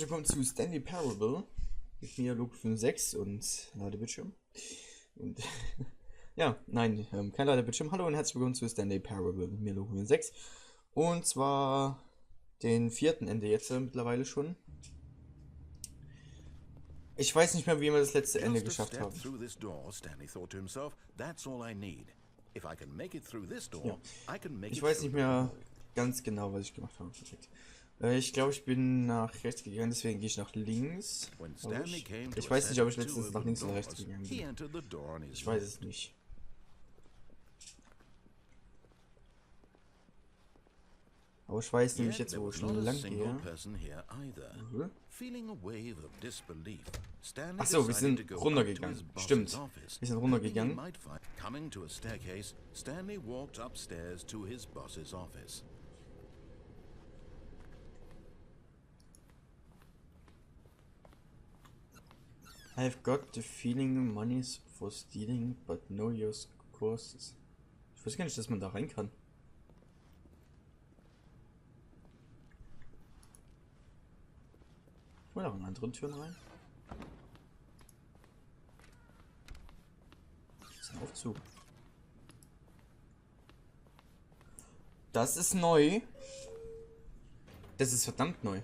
herzlich willkommen zu Stanley Parabel. Mit mir Luke 6 und Ladebildschirm. Und ja, nein, kein Ladebildschirm. Hallo und herzlich willkommen zu Stanley Parabel. Mit mir Luke 6. Und zwar den 4. Ende jetzt mittlerweile schon. Ich weiß nicht mehr, wie wir das letzte Ende geschafft haben. Ja. Ich weiß nicht mehr ganz genau, was ich gemacht habe. Perfekt. Ich glaube, ich bin nach rechts gegangen, deswegen gehe ich nach links. Ich weiß nicht, ob ich letztens nach links oder rechts gegangen bin. Ich weiß es nicht. Aber ich weiß nämlich jetzt, wo ich schon lang gehe. Achso, wir sind runtergegangen. Stimmt. Wir sind runtergegangen. I've got the feeling money's for stealing, but know your courses. Ich weiß gar nicht, dass man da rein kann. Ich will auch in anderen Türen rein. Das ist ein Aufzug. Das ist neu. Das ist verdammt neu.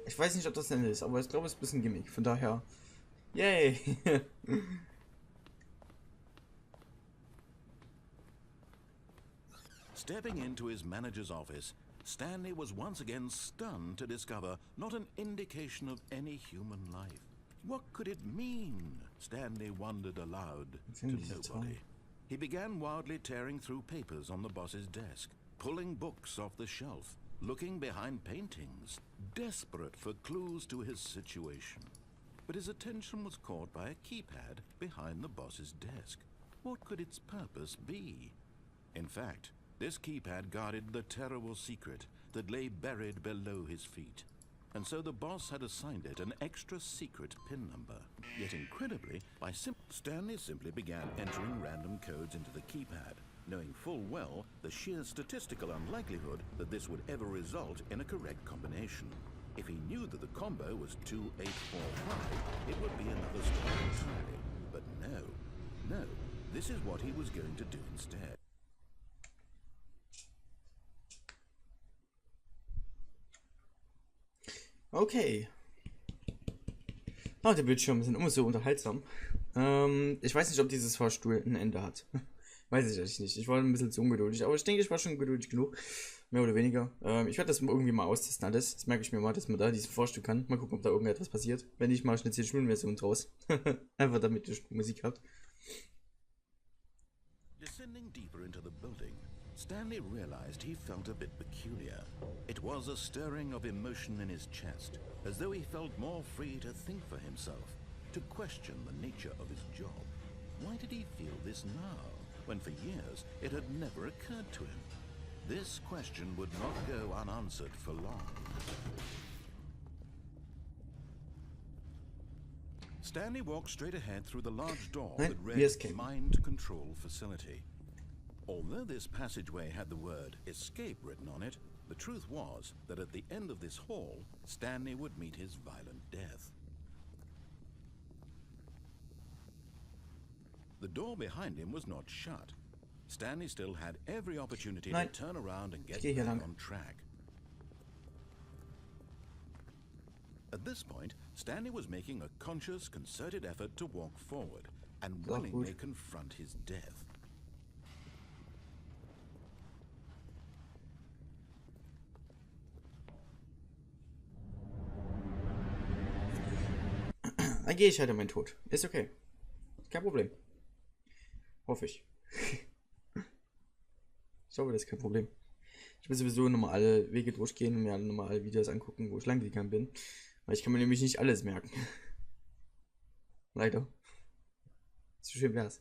Ich weiß nicht, ob das Ende ist, aber ich glaube, es ist ein bisschen Gimmick. Von daher, yay! Stepping into his manager's office, Stanley was once again stunned to discover not an indication of any human life. What could it mean? Stanley wondered aloud to nobody. He began wildly tearing through papers on the boss's desk, pulling books off the shelf, looking behind paintings, desperate for clues to his situation. But his attention was caught by a keypad behind the boss's desk. What could its purpose be? In fact, this keypad guarded the terrible secret that lay buried below his feet. And so the boss had assigned it an extra secret PIN number. Yet incredibly, Stanley simply began entering random codes into the keypad, knowing full well the sheer statistical unlikelihood that this would ever result in a correct combination. If he knew that the combo was 2845, it would be another story entirely. But no, this is what he was going to do instead. Okay. Ah, die Bildschirme sind immer so unterhaltsam. Ich weiß nicht, ob dieses Fahrstuhl ein Ende hat. Weiß ich eigentlich nicht. Ich war ein bisschen zu ungeduldig, aber ich denke, ich war schon geduldig genug. Mehr oder weniger. Ich werde das irgendwie mal austesten alles. Das merke ich mir mal, dass man da diesen Fahrstuhl kann. Mal gucken, ob da irgendetwas passiert. Wenn nicht, mache ich eine 10-Stunden-Version draus. Einfach damit ihr Musik habt. Descending deeper into the building, Stanley realized he felt a bit peculiar. It was a stirring of emotion in his chest, as though he felt more free to think for himself, to question the nature of his job. Why did he feel this now, when for years it had never occurred to him? This question would not go unanswered for long. Stanley walked straight ahead through the large door Nein, that wir read escapen. Mind Control Facility. Although this passageway had the word escape written on it, the truth was that at the end of this hall, Stanley would meet his violent death. The door behind him was not shut. Stanley still had every opportunity Nein. to turn around and get Ich geh hier back lang. on track. At this point, Stanley was making a conscious, concerted effort to walk forward and So willingly gut. confront his death. Dann gehe ich halt in meinen Tod. Ist okay. Kein Problem. Hoffe ich. Ich glaube, das ist kein Problem. Ich will sowieso nochmal alle Wege durchgehen und mir nochmal alle Videos angucken, wo ich lang gegangen bin. Weil ich kann mir nämlich nicht alles merken. Leider. So schön wär's.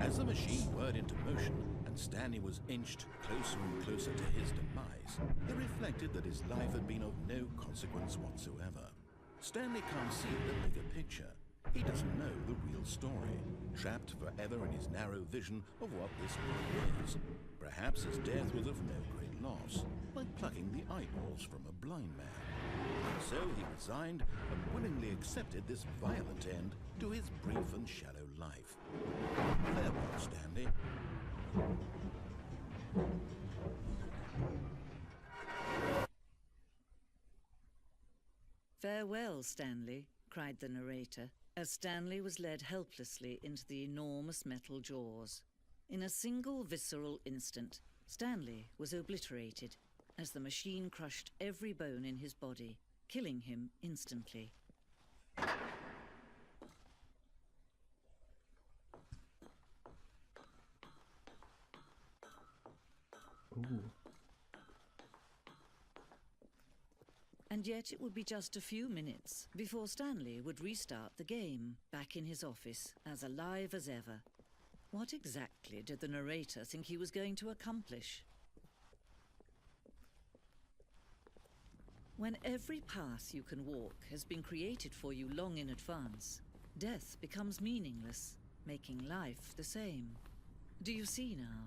As the machine whirred into motion and Stanley was inched closer and closer to his demise, he reflected that his life had been of no consequence whatsoever. Stanley can't see the bigger picture. He doesn't know the real story, trapped forever in his narrow vision of what this world is. Perhaps his death was of no great loss, like plucking the eyeballs from a blind man. And so he resigned and willingly accepted this violent end to his brief and shallow life. Farewell, Stanley. Farewell, Stanley, cried the narrator, as Stanley was led helplessly into the enormous metal jaws. In a single visceral instant, Stanley was obliterated as the machine crushed every bone in his body, killing him instantly. Ooh. And yet it would be just a few minutes before Stanley would restart the game, back in his office, as alive as ever. What exactly did the narrator think he was going to accomplish? When every path you can walk has been created for you long in advance, death becomes meaningless, making life the same. Do you see now?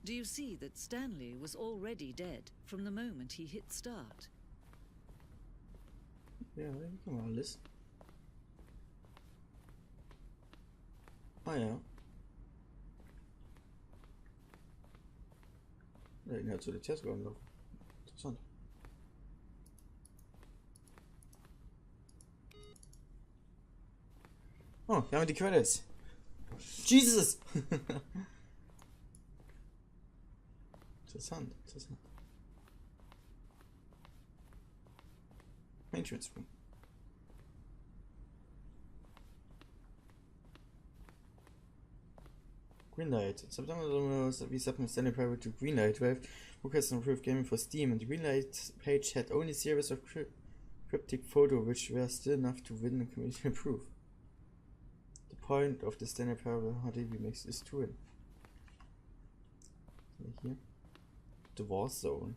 Do you see that Stanley was already dead from the moment he hit start? Ja, hier kann man alles. Ah ja. Ja, ihn hat so die Test angelaufen. Interessant. Oh, hier haben wir die Credits. Jesus! Interessant, interessant. Entrance room. Greenlight. September we submitted Stanley Parabel to Greenlight. We have requested an approved gaming for Steam, and the Greenlight page had only a series of cryptic photos which were still enough to win the community approve. The point of the Stanley Parabel HD remix is to win. Here. The War Zone.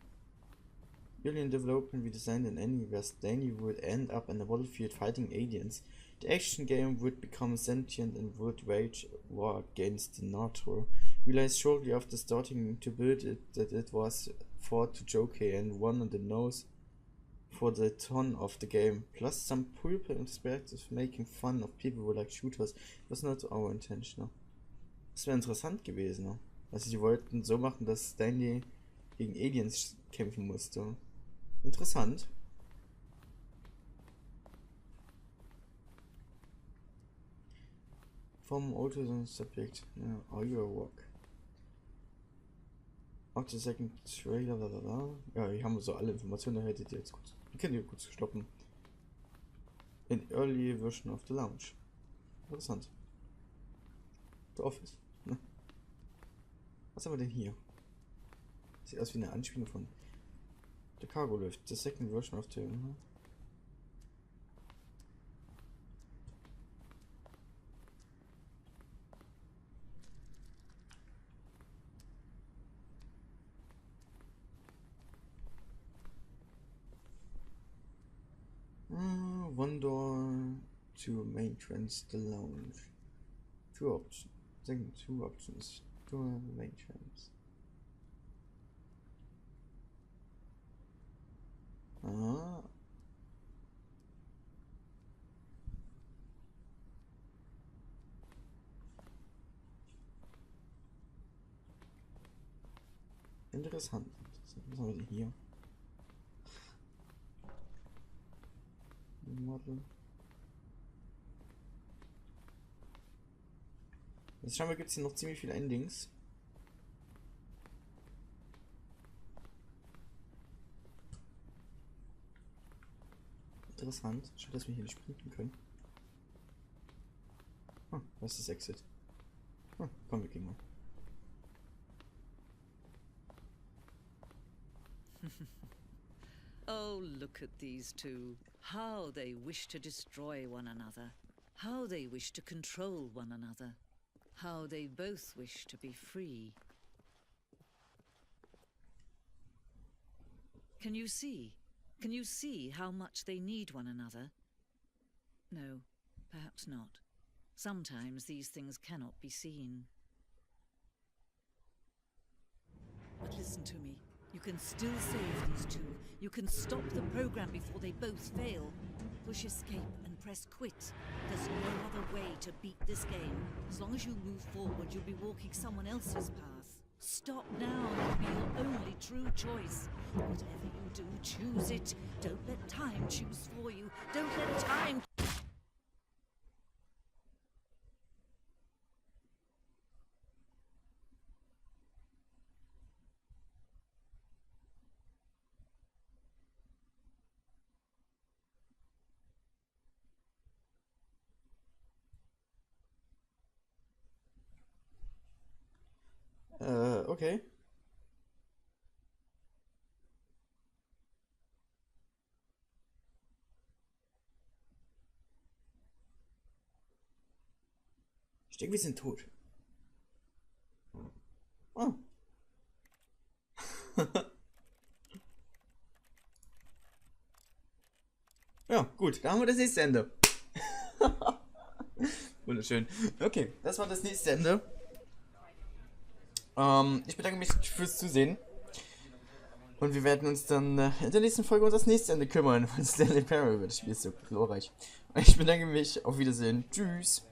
Early in development, we designed an ending where Stanley would end up on the battlefield fighting aliens. The action game would become sentient and would wage war against the NATO. We realized shortly after starting to build it that it was fought to jockey and one on the nose for the ton of the game. Plus some pulpy perspective making fun of people who like shooters was not our intention. Das wäre interessant gewesen. Ne? Also die wollten so machen, dass Stanley gegen Aliens kämpfen musste. Interessant. Vom Auto zum Subject. Ja, are you a walk? After the second trailer, Ja, hier haben wir so alle Informationen, da hättet ihr jetzt kurz. Wir können hier kurz stoppen. In early version of the launch. Interessant. The Office. Ne? Was haben wir denn hier? Sieht aus wie eine Anspielung von The Cargo Lift, the second version of the... Wander to main trance, the lounge. Two options. Second, two options. To main trance. Ah. Interessant. Was haben wir denn hier? Model. Jetzt scheinbar gibt es hier noch ziemlich viele Endings. Interessant. Schade, dass wir hier nicht sprinten können. Was ist das Exit? Komm, wir gehen mal. Oh, look at these two. How they wish to destroy one another. How they wish to control one another. How they both wish to be free. Can you see? Can you see how much they need one another? No, perhaps not. Sometimes these things cannot be seen. But listen to me. You can still save these two. You can stop the program before they both fail. Push escape and press quit. There's no other way to beat this game. As long as you move forward, you'll be walking someone else's path. Stop now. It'll be your only true choice. Whatever you do, choose it. Don't let time choose for you. Don't let time... Okay. Ich denke, wir sind tot. Oh. Ja, gut, da haben wir das nächste Ende. Wunderschön. Okay, das war das nächste Ende. Ich bedanke mich fürs Zusehen. Und wir werden uns dann in der nächsten Folge um das nächste Ende kümmern. Von Stanley Parabel. Das Spiel ist so glorreich. Ich bedanke mich. Auf Wiedersehen. Tschüss.